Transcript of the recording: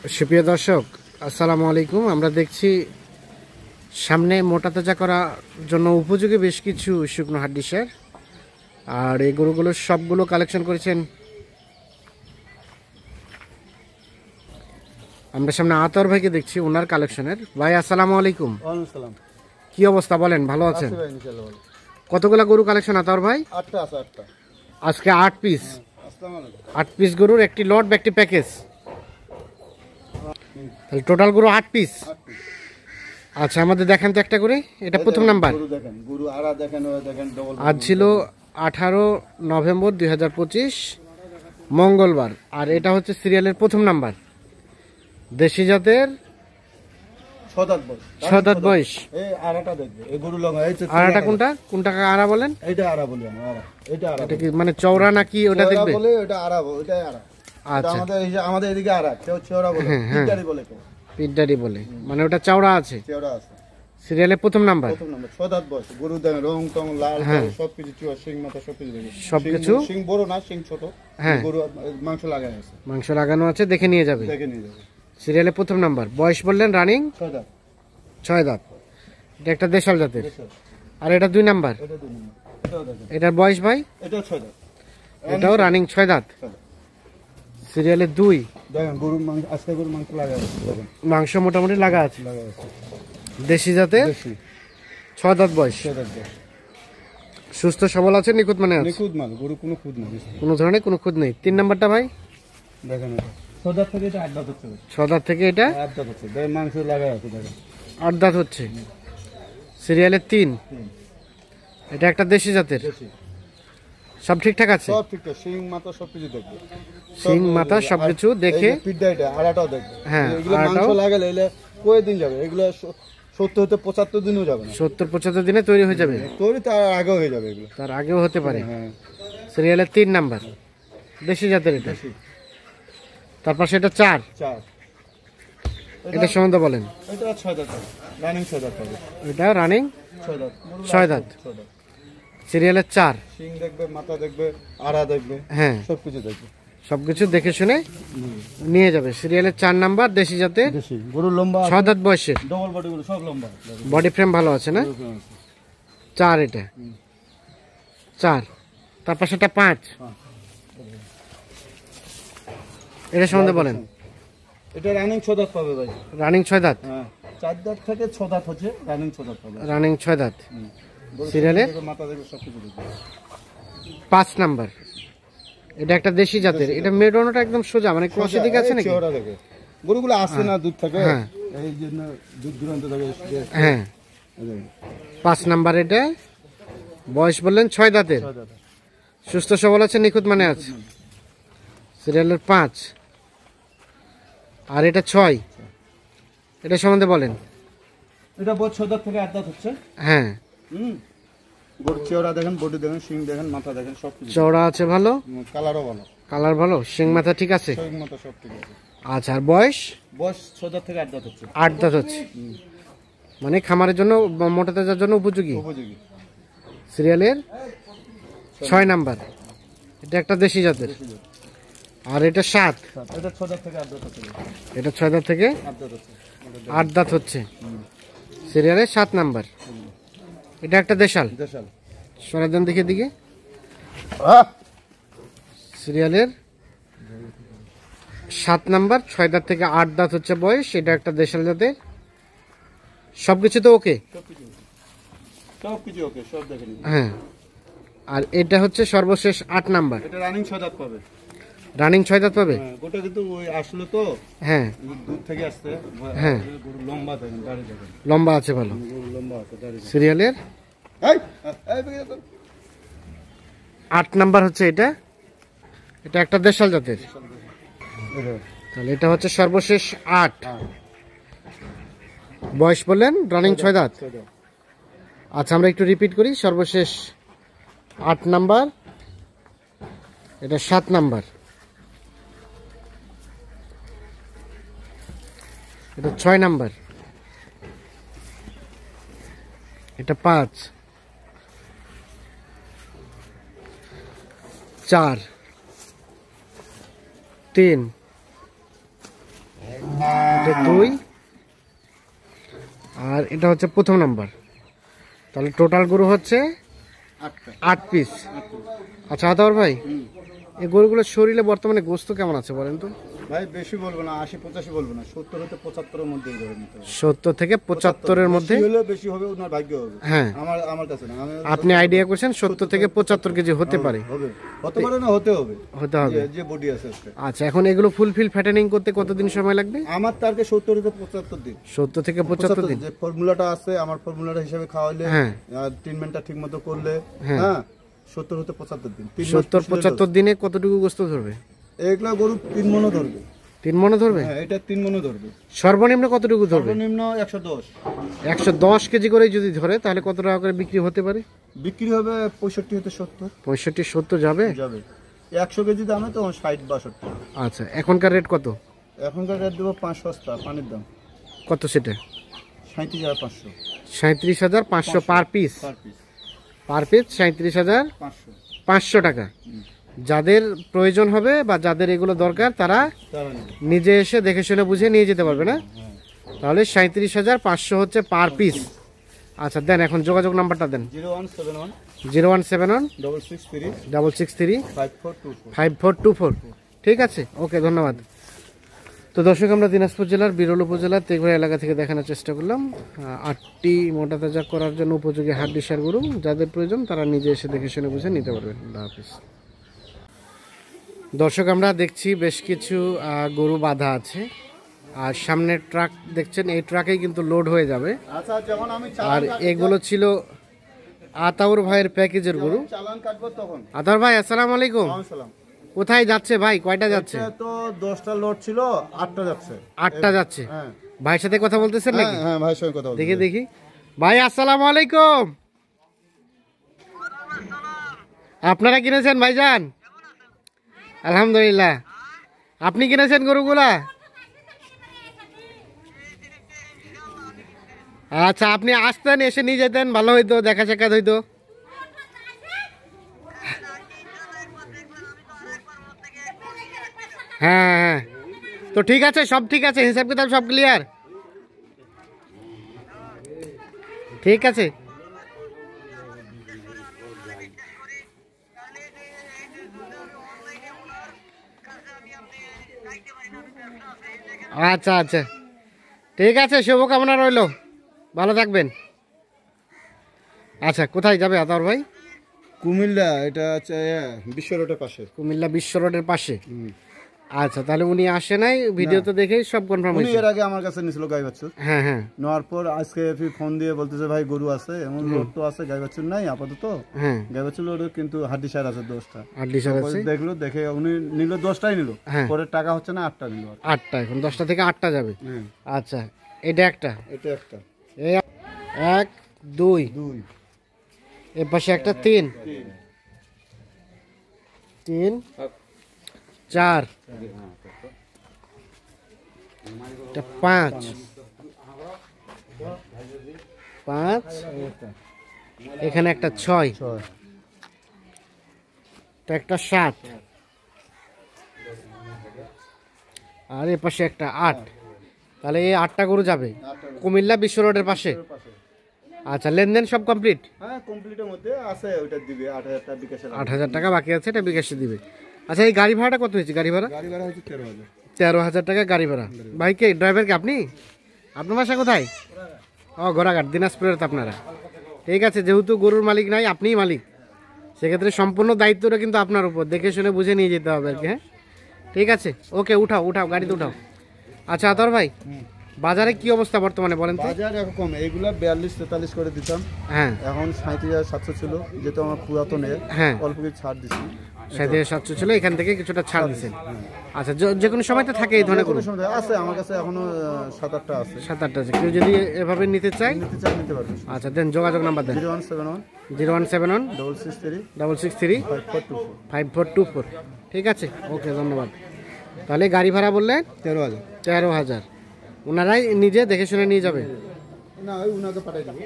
সুপ্রিয় দর্শক, আসসালামু আলাইকুম। আমরা দেখছি সামনে মোটা তাজা করার জন্য উপযোগী বেশ কিছু শুকনো হাড্ডি সার, আর এই গরুগুলো সবগুলো কালেকশন করেছেন। আমরা সামনে আতর ভাইকে দেখছি, ওনার কালেকশনের। ভাই আসসালামু আলাইকুম। কি অবস্থা বলেন, ভালো আছেন? কতগুলা গরু কালেকশন আতর ভাই? আজকে 8 পিস। 8 পিস গরুর একটি লট বা একটি প্যাকেজ, তাহলে টোটাল গরু 8 পিস। আচ্ছা, আমাদের দেখেন তো একটা করে। এটা প্রথম নাম্বার। আজ ছিল 18 নভেম্বর 2025 মঙ্গলবার, আর এটা হচ্ছে সিরিয়ালের প্রথম নাম্বার। দেশি জাতের, ছদাত বয়স। আরাটা কোনটা কোনটা আরা বলেন? এটা কি মানে চওড়া নাকি ওটা দেখবে? আচ্ছা, আমাদের এদিকে আরা কেউ চওড়া বলে, পিডারি বলে, পিডারি বলে, মানে ওটা চওড়া আছে। সিরিয়ালের প্রথম নাম্বার, ছদাত বয়স। গরু দেখেন রং টং লাল সবকিছু, সিং মাথা সবকিছু। সিং বড় না, সিং ছোট। হ্যাঁ, গরু মাংস লাগানো আছে, মাংস লাগানো আছে, দেখে নিয়ে যাবে। সিরিয়ালের প্রথম নাম্বার। বয়স বললেন রানিং 6 দাঁত। এটা একটা দেশাল জাতের। আর এটা 2 নাম্বার। এটার বয়স ভাই? এটাও রানিং 6 দাঁত। সিরিয়ালের 2। দেখেন গরু মাংস, আজকে গরু মাংস লাগা আছে, মাংস মোটামুটি লাগা আছে। দেশি জাতের, 6 দাঁত বয়স। সুস্থ সবল আছে, নিখুঁত মানে আছে? নিখুঁত মাল, গরু কোনো খুঁত নেই, কোনো ধরনের কোনো খুঁত নেই। 3 নাম্বারটা ভাই? দেখেন 6 দাঁত থেকে এটা 8 দাঁত হচ্ছে। 6 দাঁত থেকে এটা 8 দাঁত হচ্ছে। দেখেন মাংস লাগা আছে, দেখেন 8 দাঁত হচ্ছে। সিরিয়ালের 3। এটা একটা দেশি জাতের। সব ঠিকঠাক আছে? সব ঠিকঠাক, সিং মাথা সবকিছু দেখবে। সিং মাথা সবকিছু দেখে। পিডাইটা আড়াটাও দেখবে। হ্যাঁ, এগুলো মাংস লাগালে এলে কয় দিন যাবে? এগুলো 70 হতে 75 দিনও যাবে না। 70-75 দিনে তৈরি হয়ে যাবে। তৈরি তার আগেও হয়ে যাবে, এগুলো তার আগেও হতে পারে। হ্যাঁ। সিরিয়ালের 3 নাম্বার, দেশি জাতের এটা। তারপর সেটা 4। এটা সম্বন্ধে বলেন। এটা 6 দাঁত, রানিং 6 দাঁত হবে। এটা রানিং 6 দাঁত। সিরিয়ালের 4। সিং দেখবে, মাথা দেখবে, আড়া দেখবে, হ্যাঁ সবকিছু দেখবে। সবকিছু দেখে শুনে নিয়ে যাবে। সিরিয়ালের 4 নাম্বার, দেশি জাতের, গরু লম্বা, 6 দাঁত বয়সের। ডবল বডি গুলো সব লম্বা, বডি ফ্রেম ভালো আছে না? 4 এটা 4। তারপর সেটা 5। এটা সম্বন্ধে বলেন। এটা রানিং 6 দাঁত পাবে ভাই। রানিং 6 দাঁত। হ্যাঁ, 4 দাঁত থেকে 6 দাঁত হচ্ছে, রানিং 6 দাঁত পাবে। রানিং 6 দাঁত। সিরিয়ালের মাথা দেখবে, সবকিছু দেখবে। 5 নাম্বার। এটা একটা দেশি জাতের। এটা মেরুদণ্ডটা একদম সোজা, মানে ক্রসের দিকে আছে নাকি? চওড়া দেখে গরুগুলো আসে না দুধ থেকে। হ্যাঁ, এই জন্য দুধ দুরান্ত থাকে। হ্যাঁ 5 নাম্বার। এটা বয়স বললেন 6 দাঁতের। সুস্থ সবল আছে, নিখুঁত মানে আছে। সিরিয়ালের 5। আর এটা 6। এটা সম্বন্ধে বলেন। এটা বড় 6 দাঁত থেকে 8 দাঁত হচ্ছে। হ্যাঁ, গরু চওড়া দেখেন, বডি দেখেন, সিং দেখেন, মাথা দেখেন, সব কিছু। চওড়া আছে ভালো, কালারও ভালো। কালার ভালো, সিং মাথা ঠিক আছে। সিং মাথা সব ঠিক আছে। আচ্ছা, আর বয়স? বয়স 6 দাঁত থেকে 8 দাঁত হচ্ছে। 8 দাঁত হচ্ছে, মানে খামারের জন্য, মোটা তাজার জন্য উপযোগী। সিরিয়ালের 6 নাম্বার। এটা একটা দেশি জাতের। আর এটা 7। এটা 6 দাঁত থেকে 8 দাঁত হচ্ছে। এটা 6 দাঁত থেকে 8 দাঁত হচ্ছে। সিরিয়ালের 7 নাম্বার। এটা একটা দেশাল। সরাই দেন দেখে দিকে। সিরিয়ালের 7 নাম্বার, 6 দাঁত থেকে 8 দাঁত হচ্ছে বয়স। এটা একটা দেশাল জাতের। সবকিছু তো ওকে? সবকিছু ওকে, সব দেখেন। হ্যাঁ, আর এটা হচ্ছে সর্বশেষ 8 নাম্বার। এটা রানিং 6 দাঁত পাবে। রানিং 6 দাঁত পাবে। গোটা কিন্তু ওই আসলে তো, হ্যাঁ দুধ থেকে আসছে। হ্যাঁ, গরু লম্বা দেখেন, দাড়ি দেখেন, লম্বা আছে ভালো। গরু লম্বা আছে, দাড়ি। সিরিয়ালের 8 নাম্বার হচ্ছে এটা। এটা একটা দেশাল জাতের। তাহলে এটা হচ্ছে সর্বশেষ 8। বয়স বললেন রানিং 6 দাঁত। আচ্ছা, আমরা একটু রিপিট করি। সর্বশেষ 8 নাম্বার, এটা 7 নাম্বার, এটা 6 নাম্বার, এটা 5, 4, 3, এটা 2, আর এটা হচ্ছে প্রথম নাম্বার। তাহলে টোটাল গরু হচ্ছে 8 পিস। আচ্ছা আতাউর ভাই, এই গরুগুলোর শরীরে বর্তমানে গোস্ত কেমন আছে বলেন তো? ভাই বেশি বলবো না, 80-85 বলবো না, 70 হতে 75 এর মধ্যে ধরে নিতে হবে। 70 থেকে 75 এর মধ্যে বেশি হলে বেশি হবে, ওনার ভাগ্য হবে। হ্যাঁ, আমার কাছে না, আপনি আইডিয়া করছেন 70 থেকে 75 কেজি হতে পারে। হতে পারে না, হতে হবে যে বডি আছে আজকে। আচ্ছা, এখন এগুলো ফুলফিল ফ্যাটেনিং করতে কতদিন সময় লাগবে? আমার টার্গেট 70 থেকে 75 দিন। 70 থেকে 75 দিন। যে ফর্মুলাটা আছে, আমার ফর্মুলাটা হিসাবে খাওয়াইলে, আর ট্রিটমেন্টটা ঠিকমতো করলে, হ্যাঁ 70 থেকে 75 দিন। 70-75 দিনে কতটুকু গোস্ত ধরবে? এগুলা গরু 3 মণও ধরবে। 3 মণ ধরবে? হ্যাঁ, এটা 3 মণও ধরবে। সর্বনিম্ন কতটুকু ধরবে? সর্বনিম্ন 110। 110 কেজি করে যদি ধরে তাহলে কত টাকা করে বিক্রি হতে পারে? বিক্রি হবে 65 থেকে 70। 65-70 যাবে? 100 কেজি দামে তো 60-62। আচ্ছা, এখনকার রেট কত? এখনকার রেট দেবো 5 সস্তা। পানির দাম কত সেটা? 37,500। 37,500 পার পিস? পার পিস 37,500 টাকা। যাদের প্রয়োজন হবে বা যাদের এগুলো দরকার তারা নিজে এসে দেখে শুনে বুঝে নিয়ে যেতে পারবে না? তাহলে 37,500 হচ্ছে পার পিস। আচ্ছা দেন, এখন যোগাযোগ নাম্বারটা দেন। 0171 663 5424। 5424। ঠিক আছে, ওকে, ধন্যবাদ। তো দর্শক, আমরা দিনাজপুর জেলার বিরল উপজেলার তেঘরা এলাকা থেকে দেখানোর চেষ্টা করলাম 8টি মোটা তাজা করার জন্য উপযোগী হাড্ডি সার গরু। যাদের প্রয়োজন তারা নিজে এসে দেখে শুনে বুঝে নিতে পারবেন। আল্লাহ হাফেজ। দর্শক, আমরা দেখছি বেশ কিছু গরু বাঁধা আছে, আর সামনের ট্রাক দেখছেন, এই ট্রাকেই কিন্তু লোড হয়ে যাবে। আর এগুলো ছিল আতাউর ভাইয়ের প্যাকেজের গরু। আতাউর ভাই, আসসালামু আলাইকুম। কোথায় যাচ্ছে ভাই? কয়টা যাচ্ছে? তো 10টা লোড ছিল, 8টা যাচ্ছে। 8টা যাচ্ছে। ভাইয়ের সাথে কথা বলতেছেন নাকি? হ্যাঁ, ভাইয়ের সঙ্গে কথা বলতেছি। দেখি ভাই, আসসালামু আলাইকুম। আপনারা কিনেছেন ভাইজান? আলহামদুলিল্লাহ। আপনি কিনেছেন গরুগুলা? আচ্ছা, আপনি আসতেন, এসে নিয়ে যেতেন, ভালো হইতো, দেখা সাক্ষাৎ হইতো। হ্যাঁ, তো ঠিক আছে, সব ঠিক আছে, হিসাব কিতাব সব ক্লিয়ার। ঠিক আছে। আচ্ছা আচ্ছা, ঠিক আছে, শুভকামনা রইল, ভালো থাকবেন। আচ্ছা, কোথায় যাবে আতাউর ভাই? কুমিল্লা, এটা হচ্ছে বিশ্ব রোডের পাশে। কুমিল্লা বিশ্ব রোডের পাশে। আচ্ছা, তাহলে উনি আসে নাই, ভিডিওতে দেখেই সব কনফার্ম হয়েছে। উনি এর আগে আমার কাছে নিছিল গাই বাছুর। হ্যাঁ, নেওয়ার পর আজকে ফোন দিয়ে বলতেছে ভাই গরু আছে, এমন লোড তো আছে, গাই বাছুর নাই আপাতত। গাই বাছুর লোড কিন্তু হাড্ডি সার আছে 10টা। হাড্ডি সার আছে, দেখলো, দেখে উনি নিল 10টাই নিল। পরে টাকা হচ্ছে না, 8টা নিল। 8টা, এখন 10টা থেকে 8টা যাবে। আচ্ছা, এটা একটা, এটা একটা, 1 2 এর পাশে একটা 3 4, এটা 5, এখানে একটা 6, একটা 7, আর এর পাশে একটা 8। তাহলে এই 8টা গরু যাবে কুমিল্লা বিশ্ব রোডের পাশে। আচ্ছা, লেনদেন সব কমপ্লিট? হ্যাঁ, কমপ্লিটের মধ্যে আছে। ওটা দিবে 8,000 টাকা বিকাশে। 8,000 টাকা বাকি আছে, এটা বিকাশে দিবে। আচ্ছা, এই গাড়ি ভাড়াটা কত হয়েছে? গাড়ি ভাড়া হচ্ছে 13,000। 13,000 টাকা গাড়ি ভাড়া। ভাই কে ড্রাইভার? কে আপনি? আপনার বাসা কোথায়? ও, ঘোড়াঘাট, দিনাজপুরের তো আপনারা। ঠিক আছে, যেহেতু গরুর মালিক নাই, আপনিই মালিক, সেক্ষেত্রে সম্পূর্ণ দায়িত্বটা কিন্তু আপনার উপর, দেখে শুনে বুঝে নিয়ে যেতে হবে আর কি। হ্যাঁ, ঠিক আছে, ওকে, উঠাও গাড়িতে উঠাও। আচ্ছা আতাউর ভাই, বাজারে কি অবস্থা বর্তমানে বলেন তো? বাজার এরকম, এইগুলা 42-43 করে দিতাম। হ্যাঁ, এখন 37,700 ছিল, যেহেতু আমার পুরাতন অল্প কিছু ছাড় দিচ্ছি। 37,700 ছিল, এখান থেকে কিছুটা ছাড় দিচ্ছেন। আচ্ছা, যে কোনো সময় তো থাকে এই ধরনের কোনো সময় আছে? আমার কাছে এখনো 7-8টা আছে। 7-8টা আছে। কেউ যদি এভাবে নিতে চায় নিতে পারবে। আচ্ছা, দেন যোগাযোগ নাম্বার দেন। 0171 663 5424। ঠিক আছে, ওকে, ধন্যবাদ। তাহলে গাড়ি ভাড়া বললেন 13,000। ওনারাই নিজে দেখে শুনে নিয়ে যাবে? না, ওনাকে পাঠিয়ে দেবো।